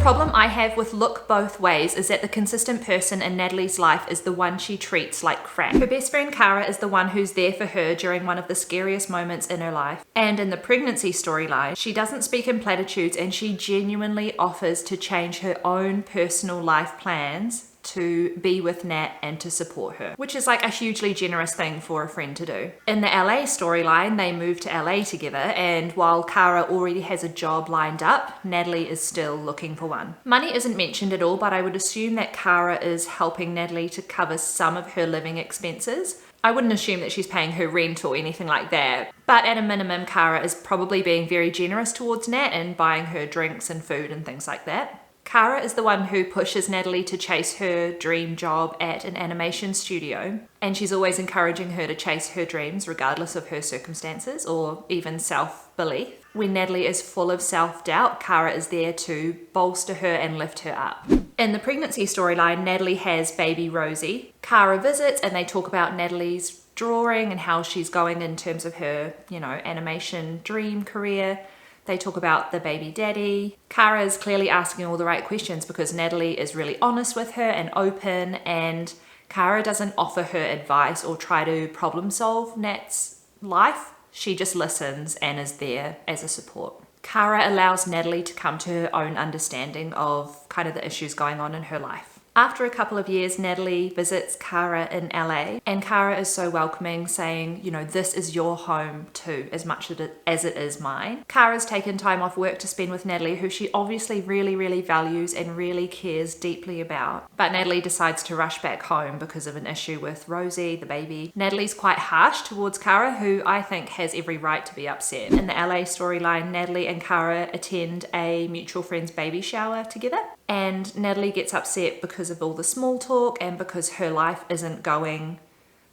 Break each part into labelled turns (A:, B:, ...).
A: problem I have with Look Both Ways is that the consistent person in Natalie's life is the one she treats like crap. Her best friend Cara is the one who's there for her during one of the scariest moments in her life. And in the pregnancy storyline, she doesn't speak in platitudes and she genuinely offers to change her own personal life plans to be with Nat and to support her, which is like a hugely generous thing for a friend to do. In the LA storyline, they move to LA together, and while Cara already has a job lined up, Natalie is still looking for one. Money isn't mentioned at all, but I would assume that Cara is helping Natalie to cover some of her living expenses. I wouldn't assume that she's paying her rent or anything like that, but at a minimum, Cara is probably being very generous towards Nat and buying her drinks and food and things like that. Cara is the one who pushes Natalie to chase her dream job at an animation studio, and she's always encouraging her to chase her dreams regardless of her circumstances or even self-belief. When Natalie is full of self-doubt, Cara is there to bolster her and lift her up. In the pregnancy storyline, Natalie has baby Rosie. Cara visits and they talk about Natalie's drawing and how she's going in terms of her, animation dream career. They talk about the baby daddy. Cara is clearly asking all the right questions because Natalie is really honest with her and open, and Cara doesn't offer her advice or try to problem solve Nat's life. She just listens and is there as a support. Cara allows Natalie to come to her own understanding of kind of the issues going on in her life. After a couple of years, Natalie visits Cara in LA, and Cara is so welcoming, saying, this is your home too, as much as it is mine. Cara's taken time off work to spend with Natalie, who she obviously really, really values and really cares deeply about. But Natalie decides to rush back home because of an issue with Rosie, the baby. Natalie's quite harsh towards Cara, who I think has every right to be upset. In the LA storyline, Natalie and Cara attend a mutual friend's baby shower together, and Natalie gets upset because of all the small talk and because her life isn't going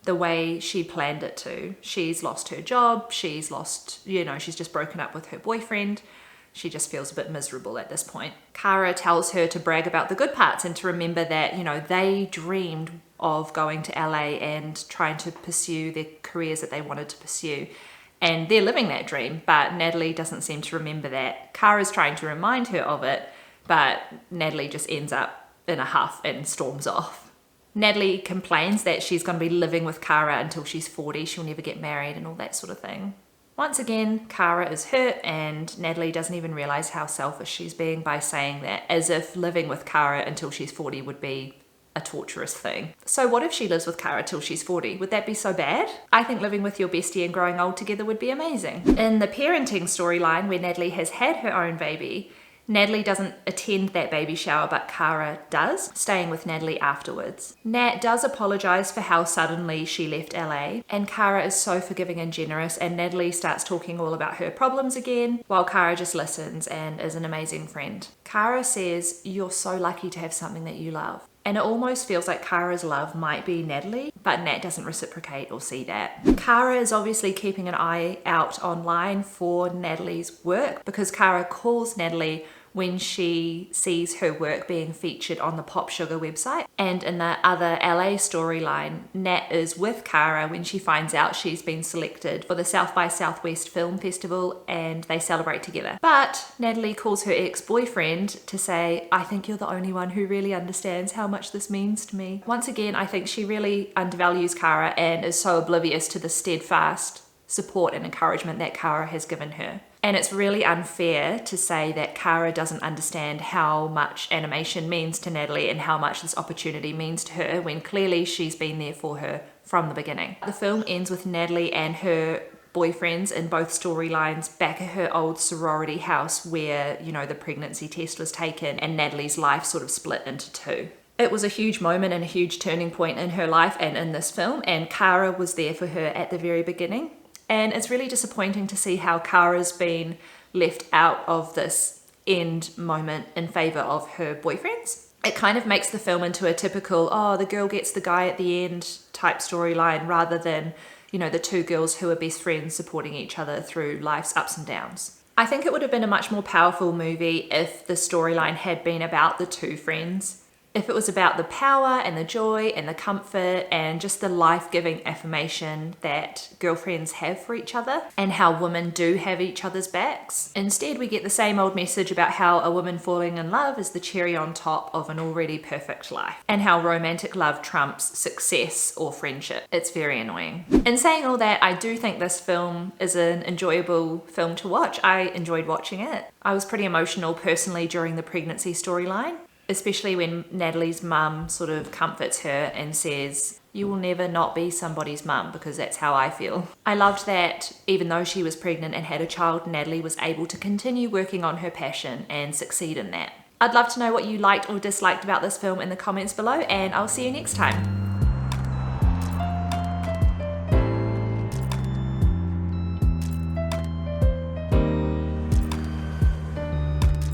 A: the way she planned it to. She's lost her job, she's just broken up with her boyfriend. She just feels a bit miserable at this point. Cara tells her to brag about the good parts and to remember that, they dreamed of going to LA and trying to pursue their careers that they wanted to pursue. And they're living that dream, but Natalie doesn't seem to remember that. Cara's trying to remind her of it, but Natalie just ends up in a huff and storms off. Natalie complains that she's going to be living with Cara until she's 40, she'll never get married and all that sort of thing. Once again, Cara is hurt and Natalie doesn't even realize how selfish she's being by saying that, as if living with Cara until she's 40 would be a torturous thing. So what if she lives with Cara till she's 40? Would that be so bad? I think living with your bestie and growing old together would be amazing. In the parenting storyline, where Natalie has had her own baby, Natalie doesn't attend that baby shower, but Cara does, staying with Natalie afterwards. Nat does apologize for how suddenly she left LA, and Cara is so forgiving and generous, and Natalie starts talking all about her problems again, while Cara just listens and is an amazing friend. Cara says, "You're so lucky to have something that you love." And it almost feels like Cara's love might be Natalie, but Nat doesn't reciprocate or see that. Cara is obviously keeping an eye out online for Natalie's work, because Cara calls Natalie when she sees her work being featured on the Pop Sugar website. And in the other LA storyline, Nat is with Cara when she finds out she's been selected for the South by Southwest Film Festival, and they celebrate together. But Natalie calls her ex-boyfriend to say, "I think you're the only one who really understands how much this means to me." Once again, I think she really undervalues Cara and is so oblivious to the steadfast support and encouragement that Cara has given her. And it's really unfair to say that Cara doesn't understand how much animation means to Natalie and how much this opportunity means to her, when clearly she's been there for her from the beginning. The film ends with Natalie and her boyfriends in both storylines back at her old sorority house where, the pregnancy test was taken, and Natalie's life sort of split into two. It was a huge moment and a huge turning point in her life and in this film, and Cara was there for her at the very beginning. And it's really disappointing to see how Cara's been left out of this end moment in favor of her boyfriends. It kind of makes the film into a typical, the girl gets the guy at the end type storyline, rather than, the two girls who are best friends supporting each other through life's ups and downs. I think it would have been a much more powerful movie if the storyline had been about the two friends If it was about the power and the joy and the comfort and just the life-giving affirmation that girlfriends have for each other and how women do have each other's backs. Instead, we get the same old message about how a woman falling in love is the cherry on top of an already perfect life and how romantic love trumps success or friendship. It's very annoying. In saying all that, I do think this film is an enjoyable film to watch. I enjoyed watching it. I was pretty emotional personally during the pregnancy storyline, especially when Natalie's mum sort of comforts her and says, "You will never not be somebody's mum," because that's how I feel. I loved that even though she was pregnant and had a child, Natalie was able to continue working on her passion and succeed in that. I'd love to know what you liked or disliked about this film in the comments below, and I'll see you next time.